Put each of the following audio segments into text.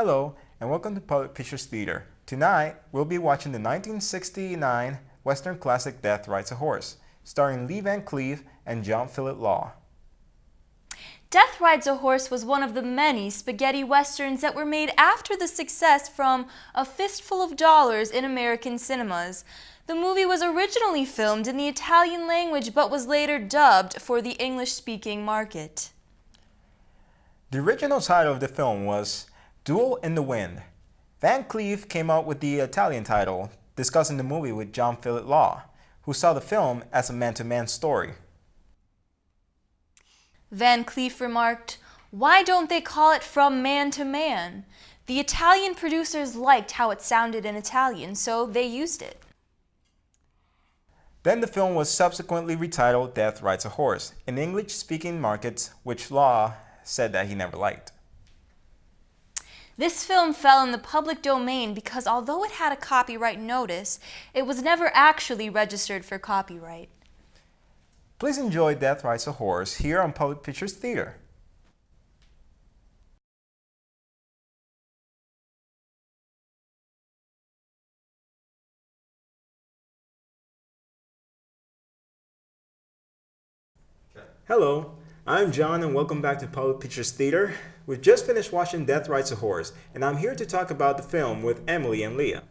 Hello, and welcome to Public Pictures Theater. Tonight, we'll be watching the 1969 Western classic Death Rides a Horse, starring Lee Van Cleef and John Philip Law. Death Rides a Horse was one of the many spaghetti westerns that were made after the success from A Fistful of Dollars in American cinemas. The movie was originally filmed in the Italian language but was later dubbed for the English-speaking market. The original title of the film was Duel in the Wind. Van Cleef came out with the Italian title, discussing the movie with John Philip Law, who saw the film as a man-to-man story. Van Cleef remarked, "Why don't they call it From Man to Man?" The Italian producers liked how it sounded in Italian, so they used it. Then the film was subsequently retitled Death Rides a Horse in English-speaking markets, which Law said that he never liked. This film fell in the public domain because although it had a copyright notice, it was never actually registered for copyright. Please enjoy Death Rides a Horse here on Public Pictures Theater. Hello, I'm John and welcome back to Public Pictures Theater. We've just finished watching Death Rides a Horse, and I'm here to talk about the film with Emily and Leah.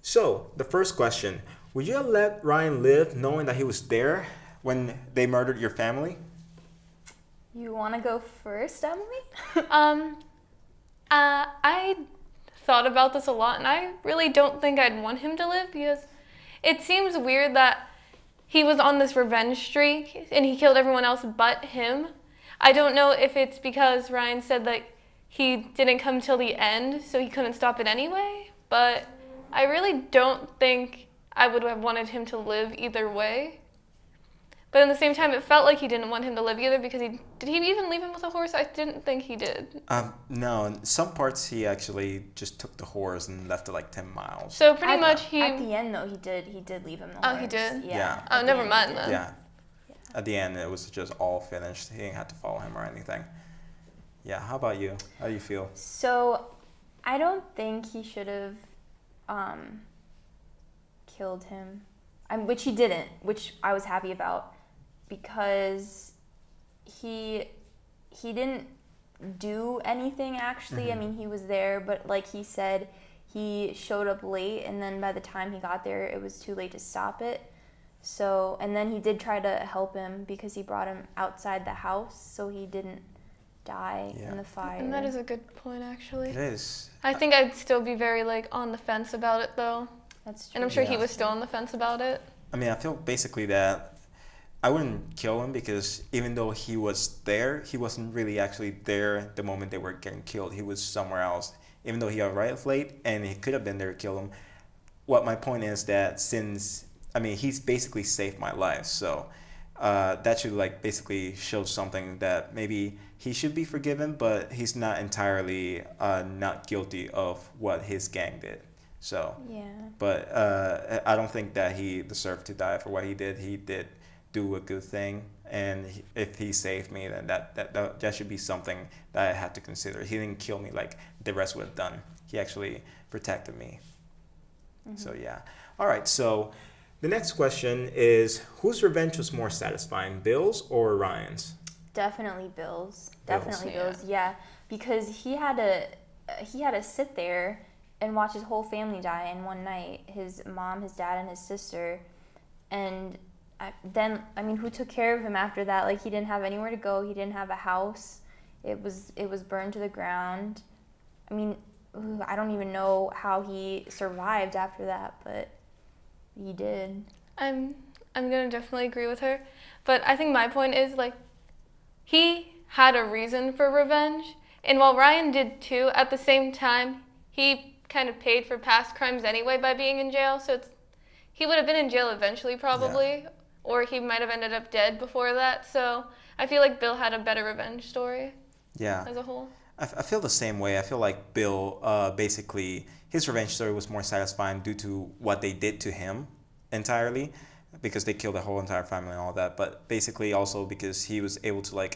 So, the first question, would you have let Ryan live knowing that he was there when they murdered your family? You want to go first, Emily? I thought about this a lot, and I really don't think I'd want him to live because it seems weird that he was on this revenge streak and he killed everyone else but him. I don't know if it's because Ryan said that he didn't come till the end, so he couldn't stop it anyway, but I really don't think I would have wanted him to live either way. But at the same time, it felt like he didn't want him to live either because did he even leave him with a horse? I didn't think he did. No, in some parts he actually just took the horse and left it like 10 miles. So pretty much At the end, though, he did leave him the horse. Oh, he did? Yeah. Oh, never mind then. Yeah. At the end, it was just all finished. He didn't have to follow him or anything. Yeah, how about you? How do you feel? So, I don't think he should have killed him, which he didn't, which I was happy about, because he didn't do anything actually. I mean, he was there, but like he said, he showed up late, and then by the time he got there, it was too late to stop it. So, and then he did try to help him because he brought him outside the house so he didn't die in the fire. And that is a good point, actually. It is. I think I'd still be very, on the fence about it, though. That's true. And I'm sure he was still on the fence about it. I mean, I feel basically that I wouldn't kill him because even though he was there, he wasn't really actually there the moment they were getting killed. He was somewhere else. Even though he arrived late and he could have been there to kill him. What my point is that he's basically saved my life. So that should basically show something that maybe he should be forgiven, but he's not entirely not guilty of what his gang did. So, yeah. But I don't think that he deserved to die for what he did. He did do a good thing, and if he saved me, then that should be something that I had to consider. He didn't kill me like the rest would have done. He actually protected me. So yeah. All right. So the next question is, whose revenge was more satisfying, Bill's or Ryan's? Definitely Bill's. Bill's. Definitely Bill's. Yeah, because he had to sit there and watch his whole family die in one night. His mom, his dad, and his sister. And then, who took care of him after that? He didn't have anywhere to go. He didn't have a house. It was burned to the ground. I don't even know how he survived after that, but he did. I'm gonna definitely agree with her. But I think my point is, he had a reason for revenge. And while Ryan did too, at the same time, he kind of paid for past crimes anyway by being in jail. So he would have been in jail eventually probably. Yeah. Or he might have ended up dead before that. So I feel like Bill had a better revenge story. Yeah. As a whole. I feel the same way. I feel like Bill, basically, his revenge story was more satisfying due to what they did to him entirely, because they killed the whole entire family and all that. But basically also because he was able to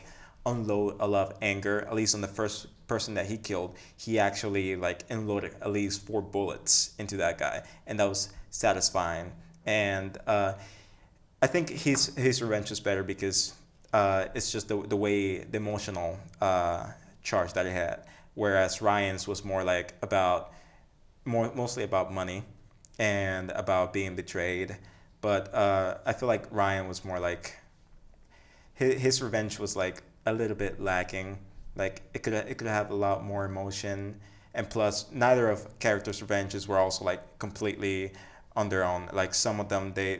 unload a lot of anger, at least on the first person that he killed, he actually like unloaded at least 4 bullets into that guy, and that was satisfying. And I think his revenge was better because it's just the way the emotional charge that it had, whereas Ryan's was more like about mostly about money and about being betrayed. But I feel like Ryan was more like his revenge was like a little bit lacking. Like it could have a lot more emotion, and plus neither of characters' revenges were also like completely on their own. Like some of them they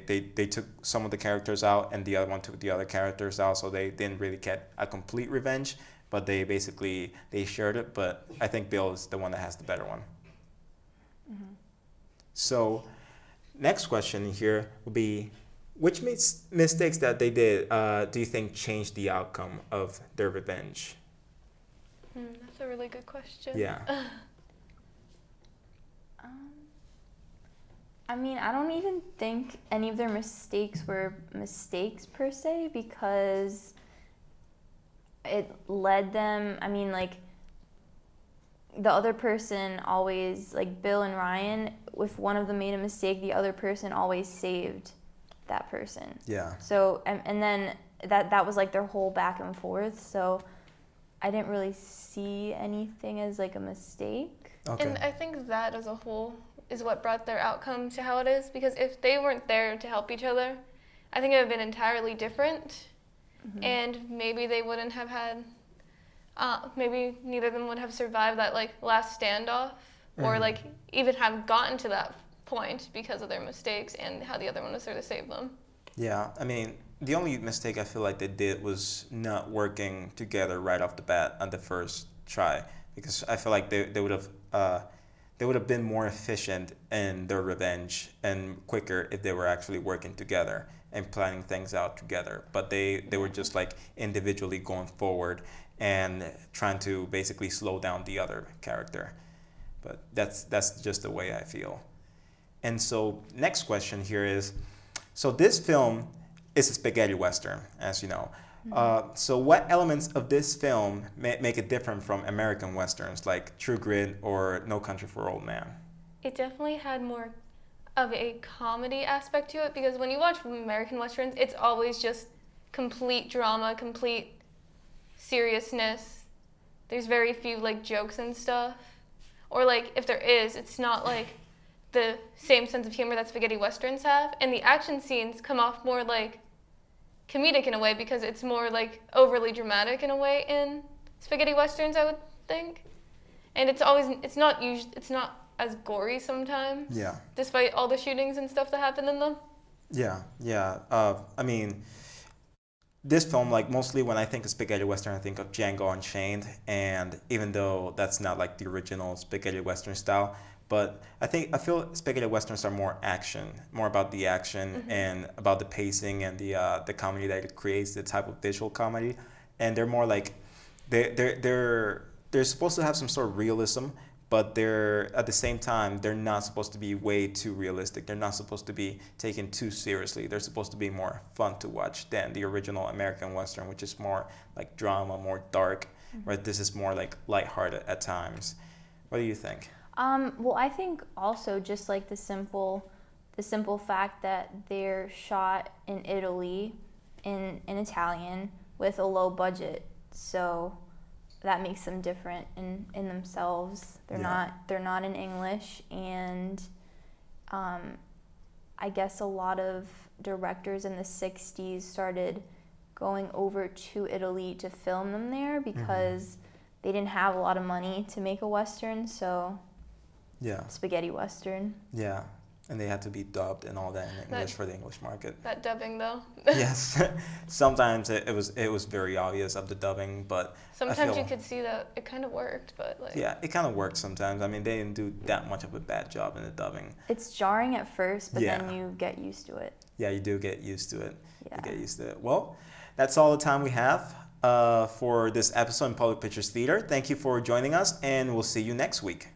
took some of the characters out, and the other one took the other characters out, so they didn't really get a complete revenge. But they basically they shared it. But I think Bill is the one that has the better one. Mm-hmm. So next question here would be, which mistakes that they did do you think changed the outcome of their revenge? That's a really good question. Yeah. I mean, I don't even think any of their mistakes were mistakes per se, because it led them, I mean, like, the other person always, like Bill and Ryan, if one of them made a mistake, the other person always saved that person. Yeah. So, and then that was like their whole back and forth. So I didn't really see anything as like a mistake. Okay. And I think that as a whole is what brought their outcome to how it is, because if they weren't there to help each other, I think it would have been entirely different. Mm-hmm. And maybe they wouldn't have had, maybe neither of them would have survived that like last standoff, or Mhm. like even have gotten to that point because of their mistakes and how the other one was there to save them. Yeah, I mean, the only mistake I feel like they did was not working together right off the bat on the first try, because I feel like they would have been more efficient in their revenge and quicker if they were actually working together and planning things out together. But they were just like individually going forward and trying to basically slow down the other character. But that's just the way I feel. And so next question here is, so this film is a spaghetti western, as you know. So what elements of this film make it different from American westerns like True Grit or No Country for Old Men? It definitely had more of a comedy aspect to it, because when you watch American westerns, it's always just complete drama, complete seriousness. There's very few like jokes and stuff. Or like if there is, it's not like the same sense of humor that spaghetti westerns have. And the action scenes come off more like comedic in a way, because it's more like overly dramatic in a way in spaghetti westerns, I would think. And it's not as gory sometimes. Yeah. Despite all the shootings and stuff that happen in them. Yeah. I mean, this film, like mostly when I think of spaghetti western, I think of Django Unchained, and even though that's not like the original spaghetti western style, but I feel spaghetti westerns are more action, more about the action Mm-hmm. and about the pacing and the comedy that it creates, the type of visual comedy, and they're more like they're supposed to have some sort of realism, but they're at the same time they're not supposed to be way too realistic. They're not supposed to be taken too seriously. They're supposed to be more fun to watch than the original American western, which is more like drama, more dark. Mm-hmm. Right? This is more like lighthearted at times. What do you think? Well, I think also just like the simple fact that they're shot in Italy, in Italian, with a low budget, so that makes them different in themselves. They're not in English, and I guess a lot of directors in the 60s started going over to Italy to film them there because they didn't have a lot of money to make a western, so spaghetti western. Yeah, and they had to be dubbed and all that in English for the English market. That dubbing though. Yes, sometimes it was very obvious of the dubbing, but sometimes you could see that it kind of worked, but like yeah, it kind of worked sometimes. I mean, they didn't do that much of a bad job in the dubbing. It's jarring at first, but Yeah. then you get used to it. Yeah, you do get used to it. Yeah. You get used to it. Well, that's all the time we have for this episode in Public Pictures Theater. Thank you for joining us, and we'll see you next week.